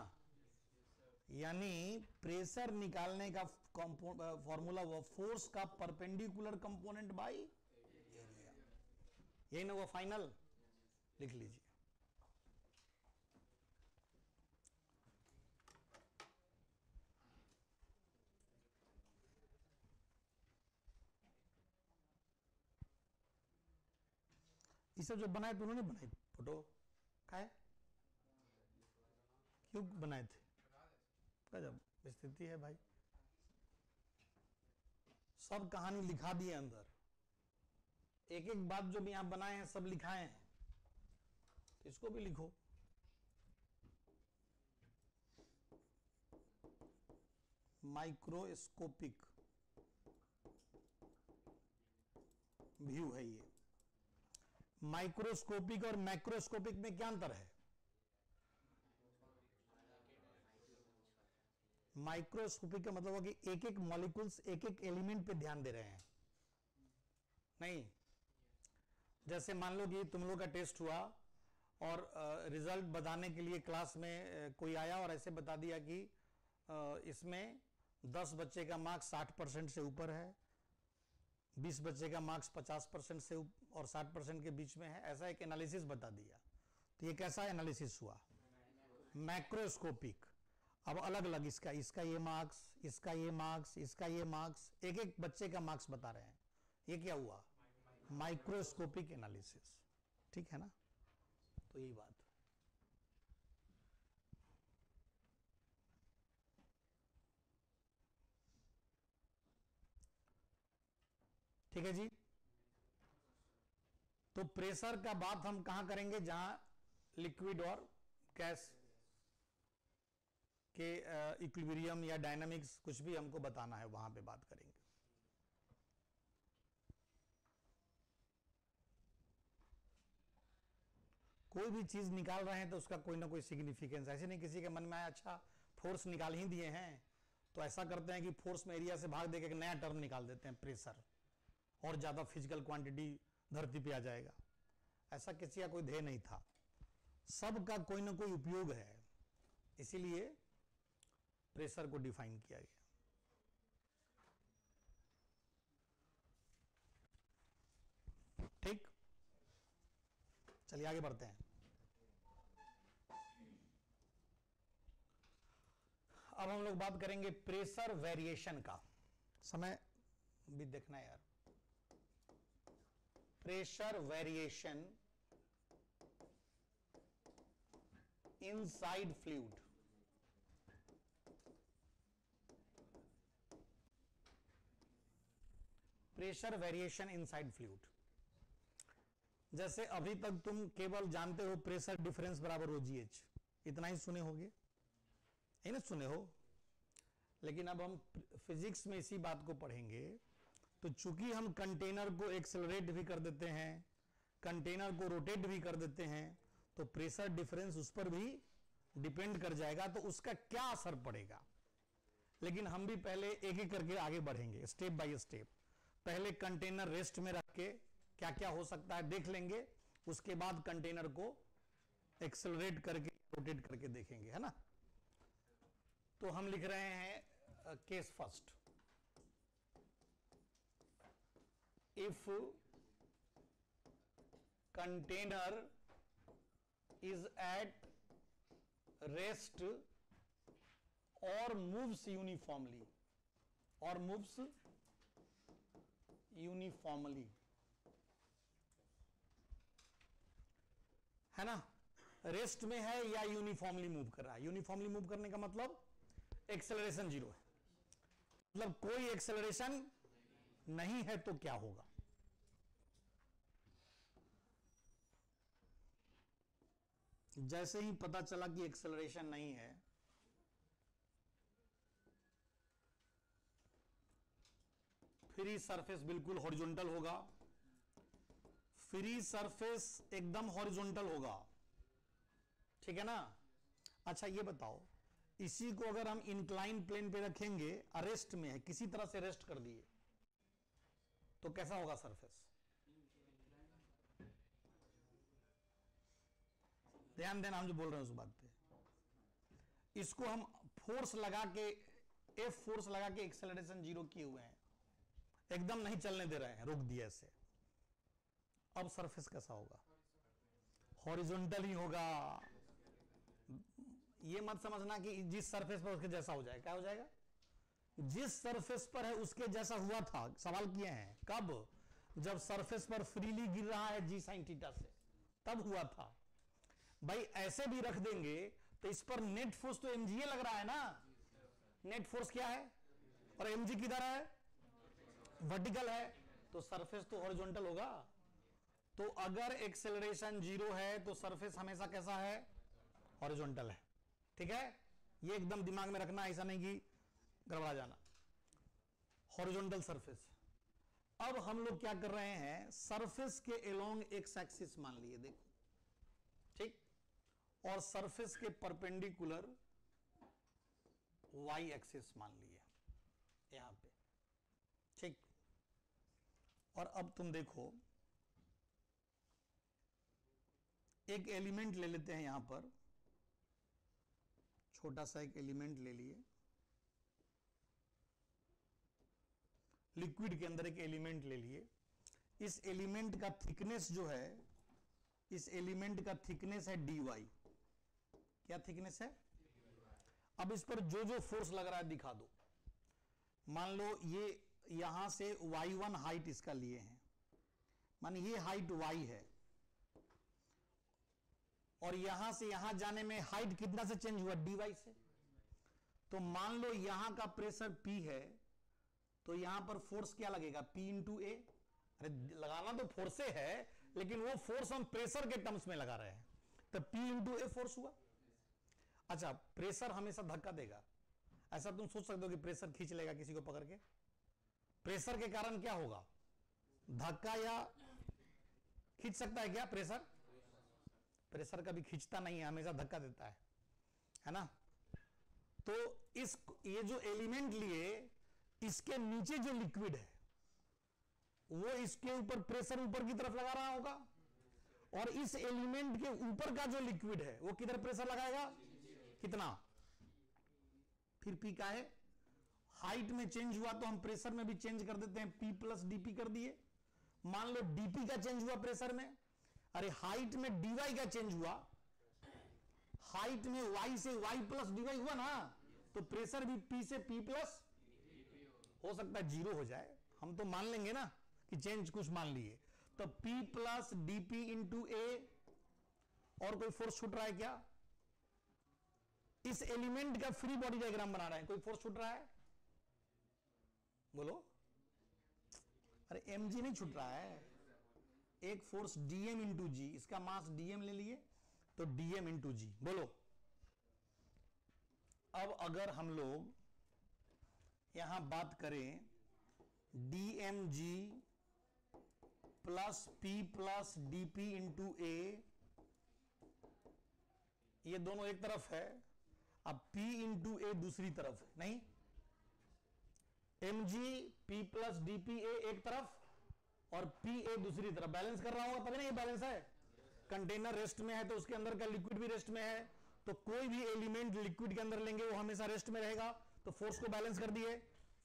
यानी प्रेशर निकालने का फॉर्मूला वो फोर्स का परपेंडिकुलर कंपोनेंट बाई एरिया। यही ना वो फाइनल, लिख लीजिए। ये सब जो बनाए तो उन्होंने बनाई फोटो का है, क्यों बनाए थे? गजब स्थिति है भाई, सब कहानी लिखा दी है अंदर, एक एक बात जो भी यहां बनाए हैं सब लिखाए हैं, तो इसको भी लिखो। माइक्रोस्कोपिक व्यू है ये। माइक्रोस्कोपिक और मैक्रोस्कोपिक में क्या अंतर है? माइक्रोस्कोपिक का मतलब है कि एक एक मॉलिक्यूल्स, एक एक एलिमेंट पे ध्यान दे रहे हैं। नहीं, जैसे मान लो कि तुम लोग का टेस्ट हुआ और रिजल्ट बताने के लिए क्लास में कोई आया और ऐसे बता दिया कि इसमें 10 बच्चे का मार्क्स 60% से ऊपर है, 20 बच्चे का मार्क्स 50% से और 60% के बीच में है, ऐसा एक एनालिसिस बता दिया। तो ये कैसा एनालिसिस हुआ? मैक्रोस्कोपिक। अब अलग अलग इसका ये मार्क्स, इसका ये मार्क्स, इसका ये मार्क्स, एक एक बच्चे का मार्क्स बता रहे हैं। ये क्या हुआ? Microscopic analysis. ठीक है ना? तो यही बात। ठीक है जी। तो प्रेशर का बात हम कहां करेंगे? जहां लिक्विड और गैस के इक्विलिब्रियम या डायनामिक्स कुछ भी हमको बताना है, वहां पे बात करेंगे। कोई भी चीज निकाल रहे हैं तो उसका कोई ना कोई सिग्निफिकेंस, ऐसे नहीं किसी के मन में आया अच्छा फोर्स निकाल ही दिए हैं तो ऐसा करते हैं कि फोर्स में एरिया से भाग देकर एक नया टर्म निकाल देते हैं प्रेशर, और ज्यादा फिजिकल क्वांटिटी धरती पे आ जाएगा। ऐसा किसी का कोई ध्येय नहीं था, सबका कोई ना कोई उपयोग है, इसीलिए प्रेशर को डिफाइन किया गया। ठीक, चलिए आगे बढ़ते हैं। अब हम लोग बात करेंगे प्रेशर वेरिएशन का। समय भी देखना है यार। Pressure variation inside fluid. Pressure variation inside fluid. जैसे अभी तक तुम केवल जानते हो प्रेशर डिफरेंस बराबर OGH, इतना ही सुने होगे, है ना? सुने हो। लेकिन अब हम फिजिक्स में इसी बात को पढ़ेंगे। तो चूंकि हम कंटेनर को एक्सेलरेट भी कर देते हैं, कंटेनर को रोटेट भी कर देते हैं, तो प्रेशर डिफरेंस उस पर भी डिपेंड कर जाएगा, तो उसका क्या असर पड़ेगा। लेकिन हम भी पहले एक एक करके आगे बढ़ेंगे, स्टेप बाय स्टेप। पहले कंटेनर रेस्ट में रख के क्या क्या हो सकता है देख लेंगे, उसके बाद कंटेनर को एक्सेलरेट करके रोटेट करके देखेंगे, है ना? तो हम लिख रहे हैं case first. If container is at rest और मूव्स यूनिफॉर्मली, है ना, रेस्ट में है या यूनिफॉर्मली मूव कर रहा है। यूनिफॉर्मली मूव करने का मतलब एक्सेलरेशन जीरो है, मतलब कोई एक्सेलरेशन नहीं है। तो क्या होगा, जैसे ही पता चला कि एक्सेलरेशन नहीं है, फ्री सरफेस बिल्कुल हॉरिजॉन्टल होगा, फ्री सरफेस एकदम हॉरिजॉन्टल होगा, ठीक है ना। अच्छा ये बताओ, इसी को अगर हम इंक्लाइन प्लेन पे रखेंगे, अरेस्ट में है, किसी तरह से रेस्ट कर दिए, तो कैसा होगा सरफेस? ध्यान देना हम जो बोल रहे हैं उस बात पे। इसको हम फोर्स लगा के, एफ फोर्स लगा के एक्सेलरेशन जीरो किए हुए हैं, एकदम नहीं चलने दे रहे हैं, रोक दिया ऐसे। अब सरफेस कैसा होगा? हॉरिजॉन्टल ही होगा। ये मत समझना कि जिस सरफेस पर उसके जैसा हो जाएगा। क्या हो जाएगा? जिस सरफेस पर है उसके जैसा हुआ था। सवाल किए हैं कब? जब सरफेस पर फ्रीली गिर रहा है जी साइन थीटा से, तब हुआ था। भाई ऐसे भी रख देंगे तो इस पर नेट फोर्स तो एमजीए लग रहा है ना। नेट फोर्स क्या है? और एमजी किधर है? वर्टिकल है, तो सरफेस तो हॉरिजॉन्टल होगा। तो अगर एक्सेलरेशन जीरो है तो सरफेस हमेशा कैसा है? हॉरिजॉन्टल है। ठीक है, ये एकदम दिमाग में रखना, ऐसा नहीं कि गड़बड़ा जाना। Horizontal surface. अब हम लोग क्या कर रहे हैं, सरफेस के एलोंग एक्स एक्सिस मान लिए, देखो ठीक, और सरफेस के परपेंडिकुलर वाई एक्सिस मान लिए यहां पे, ठीक। और अब तुम देखो, एक एलिमेंट ले लेते हैं यहां पर, छोटा सा एक एलिमेंट ले लिए, लिक्विड के अंदर एक एलिमेंट ले लिए। इस एलिमेंट का थिकनेस जो है, इस एलिमेंट का थिकनेस है dy। क्या थिकनेस है? अब इस पर जो जो फोर्स लग रहा है दिखा दो। मान लो ये यहां से y1 हाइट इसका लिए हैं, मान ये हाइट y है, और यहां से यहां जाने में हाइट कितना से चेंज हुआ? dy से। तो मान लो यहां का प्रेशर P है, तो यहां पर फोर्स क्या लगेगा? P इंटू ए। अरे लगाना तो फोर्स से है, लेकिन वो फोर्स हम प्रेशर के टर्म्स में लगा रहे हैं, तो P इंटू ए फोर्स हुआ। अच्छा, प्रेशर हमेशा धक्का देगा। ऐसा तुम सोच सकते हो कि प्रेशर खींच लेगा किसी को पकड़ के? प्रेशर के कारण क्या होगा? धक्का, या खींच सकता है क्या प्रेशर? प्रेशर कभी खींचता नहीं है, हमेशा धक्का देता है ना। तो इस ये जो एलिमेंट लिए, इसके नीचे जो लिक्विड है वो इसके ऊपर प्रेशर ऊपर की तरफ लगा रहा होगा, और इस एलिमेंट के ऊपर का जो लिक्विड है वो किधर प्रेशर लगाएगा? कितना? फिर P का है, हाइट में चेंज हुआ तो हम प्रेशर में भी चेंज कर देते हैं, P प्लस dP कर दिए। मान लो dP का चेंज हुआ प्रेशर में, अरे हाइट में dy का चेंज हुआ, हाइट में y से y प्लस dy हुआ ना, तो प्रेशर भी P से P प्लस, हो सकता है जीरो हो जाए, हम तो मान लेंगे ना कि चेंज कुछ मान लिए। तो P प्लस dP इंटू ए। और कोई फोर्स छूट रहा है क्या? इस एलिमेंट का फ्री बॉडी डायग्राम बना रहे हैं, कोई फोर्स छूट रहा है? बोलो। अरे mg नहीं छूट रहा है, एक फोर्स dm इंटू जी, इसका मास dm ले लिए तो dm इंटू जी। बोलो। अब अगर हम लोग यहां बात करें dmg plus p plus dp into A, ये दोनों एक तरफ है, अब P इंटू ए दूसरी तरफ है, नहीं, mg P प्लस dP ए एक तरफ और P ए दूसरी तरफ, बैलेंस कर रहा होगा तभी ना ये बैलेंस है। कंटेनर रेस्ट में है तो उसके अंदर का लिक्विड भी रेस्ट में है, तो कोई भी एलिमेंट लिक्विड के अंदर लेंगे वो हमेशा रेस्ट में रहेगा, तो फोर्स को बैलेंस कर दिए।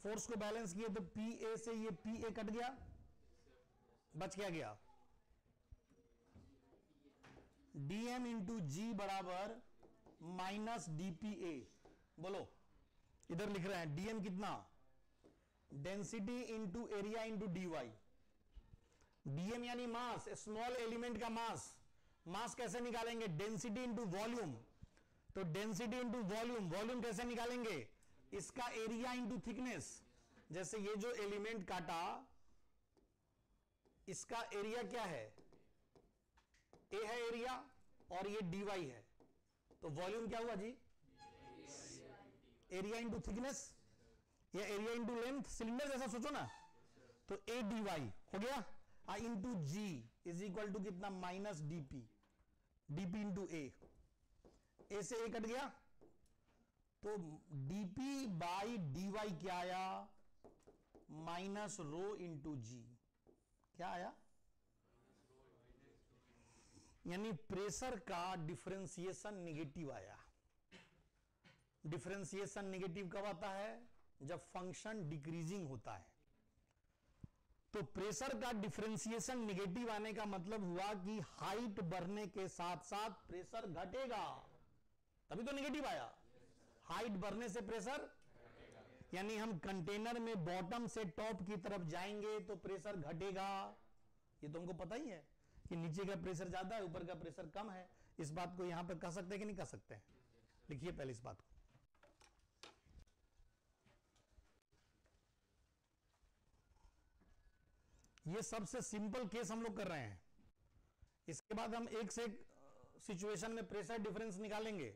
फोर्स को बैलेंस किए तो P ए से ये P ए कट गया, बच क्या गया? dm इंटू जी बराबर माइनस dpa। बोलो, इधर लिख रहे हैं dm कितना? Density into area into dy। dm यानी मास, स्मॉल एलिमेंट का मास, मास कैसे निकालेंगे? Density into volume. तो डेंसिटी इंटू वॉल्यूम, वॉल्यूम कैसे निकालेंगे? इसका एरिया इंटू थिकनेस। जैसे ये जो एलिमेंट काटा, इसका एरिया क्या है? ए है एरिया, और ये dy है, तो वॉल्यूम क्या हुआ जी? एरिया इंटू थिकनेस या एरिया इंटू लेंथ, सिलेंडर जैसा सोचो ना। तो ए dy हो गया, into g is equal to कितना? Minus d p, d p into A से ए कट गया, तो डीपी बाई dy क्या आया? माइनस रो इंटू जी। क्या आया? यानी प्रेशर का डिफरेंशिएशन निगेटिव आया। डिफरेंशिएशन निगेटिव कब आता है? जब फंक्शन डिक्रीजिंग होता है। तो प्रेशर का डिफरेंशिएशन निगेटिव आने का मतलब हुआ कि हाइट बढ़ने के साथ साथ प्रेशर घटेगा, तभी तो निगेटिव आया। हाइट बढ़ने से प्रेशर, यानी हम कंटेनर में बॉटम से टॉप की तरफ जाएंगे तो प्रेशर घटेगा। ये तो हमको पता ही है कि नीचे का प्रेशर ज्यादा है, ऊपर का प्रेशर कम है। इस बात को यहां पर कह सकते हैं कि नहीं कह सकते हैं? लिखिए पहले इस बात को। ये सबसे सिंपल केस हम लोग कर रहे हैं। इसके बाद हम एक से एक सिचुएशन में प्रेशर डिफरेंस निकालेंगे,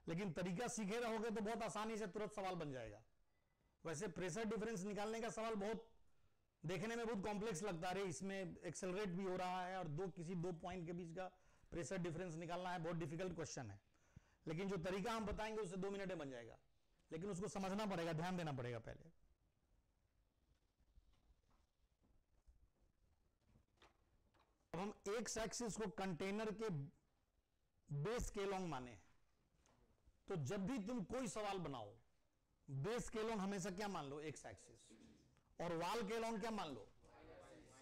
लेकिन तरीका सीखे रहोगे तो बहुत आसानी से तुरंत सवाल बन जाएगा। वैसे प्रेशर डिफरेंस निकालने का सवाल बहुत देखने में बहुत कॉम्प्लेक्स लगता है। इसमें एक्सेलरेट भी हो रहा है और किसी दो पॉइंट के बीच का प्रेशर डिफरेंस निकालना है, बहुत डिफिकल्ट क्वेश्चन है। लेकिन जो तरीका हम बताएंगे उससे 2 मिनट में बन जाएगा, लेकिन उसको समझना पड़ेगा, ध्यान देना पड़ेगा पहले। अब हम एक्स एक्सिस को कंटेनर के बेस के लॉन्ग माने। तो जब भी तुम कोई सवाल बनाओ, बेस के लॉन्ग हमेशा क्या मान लो? एक्स एक्सिस, और वाल के लॉन्ग क्या मान लो?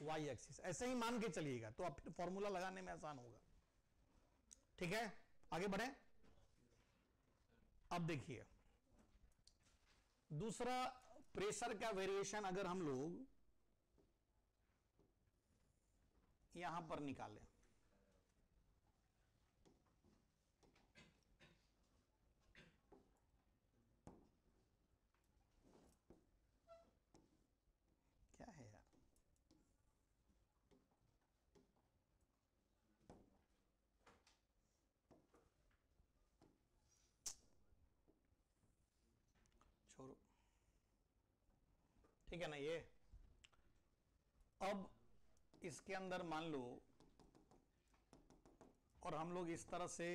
Y axis. ऐसे ही मान के चलिएगा तो आप फॉर्मूला लगाने में आसान होगा। ठीक है, आगे बढ़े। अब देखिए दूसरा प्रेशर का वेरिएशन अगर हम लोग यहां पर निकालें, क्या है यार? छोड़ो, ठीक है ना। ये अब इसके अंदर मान लो, और हम लोग इस तरह से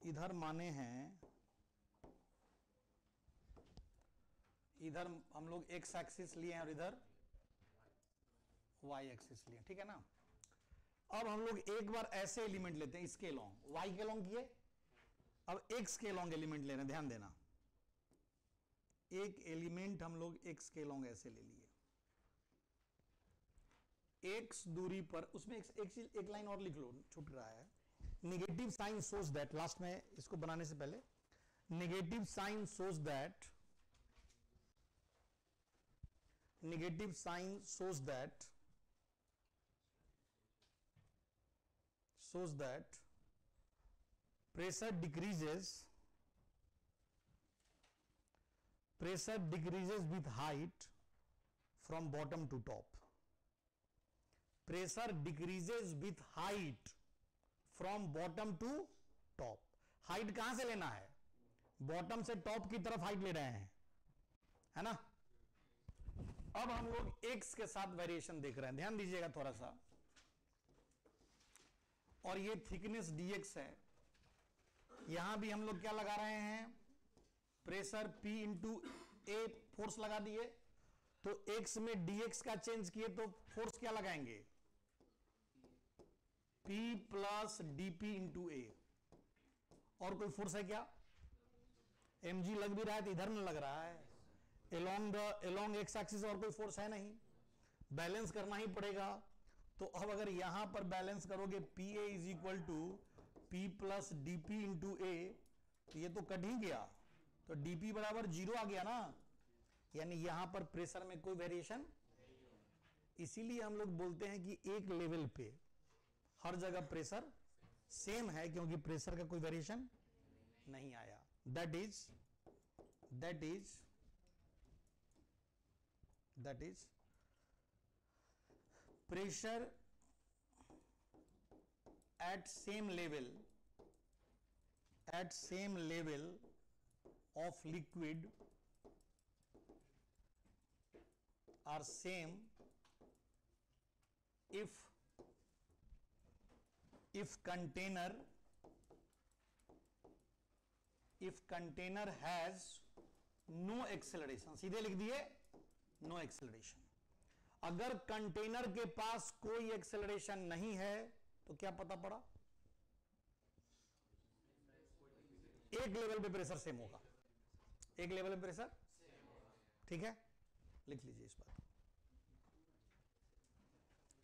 इधर माने हैं, इधर हम लोग एक्स एक्सिस लिए हैं और इधर वाई एक्सिस लिए, ठीक है ना। अब हम लोग एक बार ऐसे एलिमेंट लेते हैं, इसके लॉन्ग वाई के लॉन्ग किए, अब एक्स के लॉन्ग एलिमेंट ले रहे हैं, ध्यान देना। एक एलिमेंट हम लोग एक्स के लॉन्ग ऐसे ले लिए, एक्स दूरी पर, उसमें एक लाइन और लिख लो, छूट रहा है। Negative sign shows that, last में इसको बनाने से पहले, negative sign shows that, negative sign shows that, shows that pressure decreases with height from bottom to top. Pressure decreases with height from bottom to top. Height कहां से लेना है? बॉटम से टॉप की तरफ हाइट ले रहे हैं, है ना। अब हम लोग एक्स के साथ वेरिएशन देख रहे हैं, ध्यान दीजिएगा थोड़ा सा। और ये थिकनेस dx है, यहां भी हम लोग क्या लगा रहे हैं? Pressure P into a force लगा दिए। तो x में dx का चेंज किए तो फोर्स क्या लगाएंगे? P प्लस dp इंटू ए। और कोई फोर्स है क्या? mg लग भी रहा है तो इधर में लग रहा है, एलोंग एक्स एक्सिस और कोई फोर्स है नहीं, बैलेंस करना ही पड़ेगा। तो अब अगर यहां पर बैलेंस करोगे, P A is equal to P plus D P into A, तो ये तो कट ही गया, तो dp बराबर 0 आ गया ना, यानी यहां पर प्रेशर में कोई वेरिएशन, इसीलिए हम लोग बोलते हैं कि एक लेवल पे हर जगह प्रेशर सेम है, क्योंकि प्रेशर का कोई वेरिएशन नहीं आया। That is pressure at same level of liquid are same if container has no acceleration, सीधे लिख दिए no acceleration। अगर कंटेनर के पास कोई एक्सेलरेशन नहीं है तो क्या पता पड़ा, एक लेवल पे प्रेशर सेम होगा, एक लेवल पे प्रेशर, ठीक है, लिख लीजिए इस बात।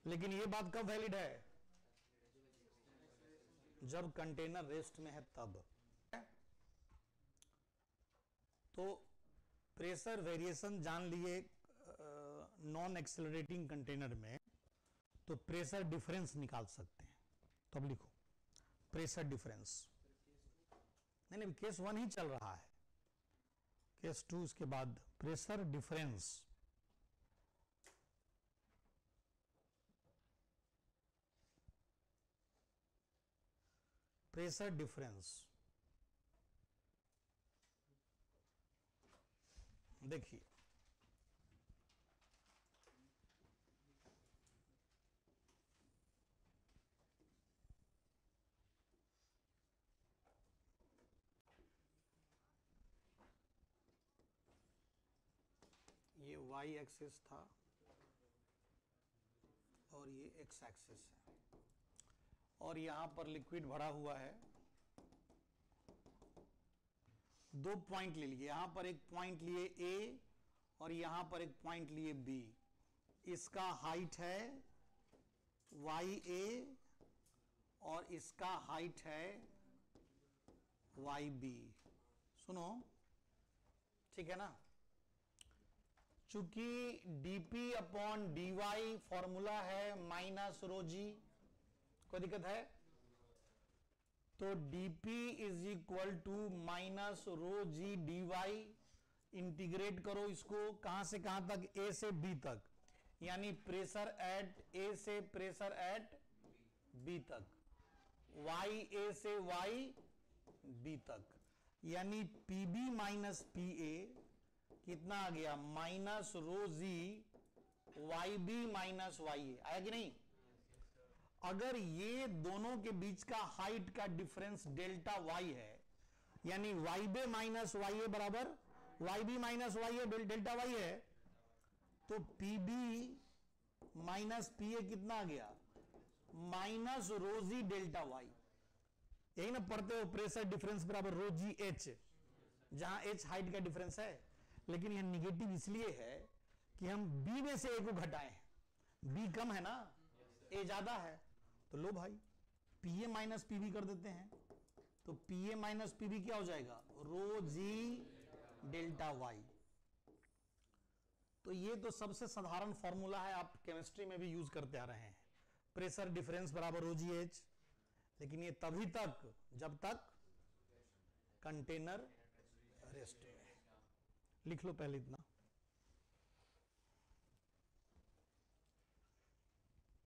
लेकिन ये बात कब वैलिड है, जब कंटेनर रेस्ट में है तब। तो प्रेशर वेरिएशन जान लिए नॉन एक्सेलरेटिंग कंटेनर में, तो प्रेशर डिफरेंस निकाल सकते हैं। तो अब लिखो प्रेशर डिफरेंस, नहीं केस 1 ही चल रहा है, केस 2 उसके बाद प्रेशर डिफरेंस। प्रेशर डिफरेंस देखिए, ये y एक्सिस था और ये x एक्सिस है, और यहां पर लिक्विड भरा हुआ है। दो पॉइंट ले लिए, यहां पर एक पॉइंट लिए A और यहां पर एक पॉइंट लिए B। इसका हाइट है YA और इसका हाइट है YB। सुनो, ठीक है ना, चूंकि dp अपॉन dy फॉर्मूला है माइनस रो जी, कोई दिक्कत है, तो dp is equal to minus rho g dy। Integrate करो इसको, कहां से कहां तक, a से b तक, यानी प्रेशर एट a से प्रेशर एट b तक, ya से yb तक, यानी pb माइनस pa कितना आ गया, माइनस रो जी YB माइनस YA। आया कि नहीं? अगर ये दोनों के बीच का हाइट का डिफरेंस डेल्टा Y है, यानी YB माइनस YA बराबर YB minus YA delta Y है, तो PB माइनस PA कितना आ गया, माइनस रो जी डेल्टा Y। यही ना पढ़ते हो, प्रेशर डिफरेंस बराबर रो जी H, जहां H हाइट का डिफरेंस है। लेकिन यह निगेटिव इसलिए है कि हम B में से A को घटाए हैं, B कम है ना, A ज्यादा है, तो लो भाई PA माइनस PB कर देते हैं, तो PA माइनस PB क्या हो जाएगा, रो जी डेल्टा Y। तो ये तो सबसे साधारण फॉर्मूला है, आप केमिस्ट्री में भी यूज करते आ रहे हैं, प्रेशर डिफरेंस बराबर रो जी H। लेकिन ये तभी तक जब तक कंटेनर रेस्ट में है। लिख लो पहले इतना।